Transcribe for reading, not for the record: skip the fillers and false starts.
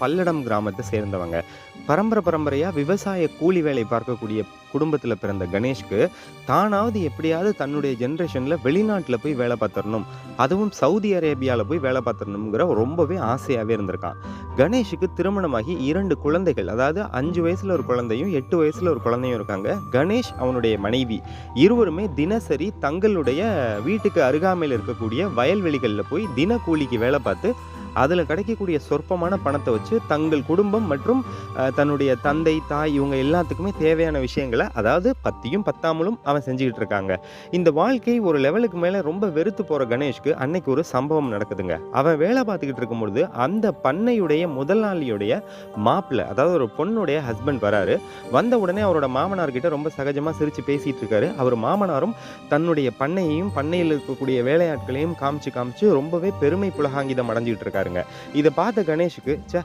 பல்லடம் கிராமத்தை சேர்ந்தவங்க. பரம்பரையா விவசாய கூலி வேலை பார்க்கக்கூடிய குடும்பத்தில பிறந்த கணேஷ்க்கு, தானாவது எப்படியாவது தன்னுடைய ஜெனரேஷன்ல வெளிநாட்ல போய் வேலை பார்த்துறணும். அதுவும் சவுதி அரேபியால போய் வேலை பார்த்துறணும்ங்கிற ரொம்பவே ஆசையாவே இருந்திருக்கான். கணேஷுக்கு திருமணமாகி 2 குழந்தைகள். அதாவது 5 வயசுல ஒரு குழந்தையும், 8 வயசுல ஒரு குழந்தையும் இருக்காங்க. கணேஷ், அவனுடைய மனைவி இருவருமே தினசரி தங்களுடைய வீட்டுக்கு அருகாமையில இருக்கக்கூடிய வயல்வெளிகள்ல போய் தினக்கூலிக்கு வேலை பார்த்து அதில கிடைக்கக்கூடிய சொற்பமான பணத்த வச்சு தங்கள் குடும்பம் மற்றும் தன்னுடைய தந்தை, தாய் இவங்க எல்லாத்துக்குமே தேவையான விஷயங்கள அதாவது பத்தியும் பத்தாமலும் அவன் செஞ்சுகிட்டு இருக்காங்க. இந்த வாழ்க்கை ஒரு லெவலுக்கு மேல ரொம்ப வெறுத்து போற கணேஷ்க்கு அன்னைக்கு ஒரு சம்பவம் நடக்குதுங்க. அவன் வேலை பார்த்துக்கிட்டு இருக்கும்பொழுது அந்த பண்ணையுடைய முதலாளியுடைய மாப்பிள்ளை, அதாவது ஒரு பொண்ணுடைய ஹஸ்பண்ட் வராரு. வந்த உடனே அவரோட மாமனார் கிட்ட ரொம்ப சகஜமா சிரிச்சு பேசிட்டு இருக்காரு. அவர் மாமனாரும் தன்னுடைய பண்ணையையும், பண்ணையில இருக்கக்கூடிய வேலையாட்களையும் காமிச்சு ரொம்பவே பெருமை புலகாங்கிதம் அடைஞ்சுகிட்டு இருக்காருங்க. இத பார்த்த கணேஷ்க்கு, ச்சே!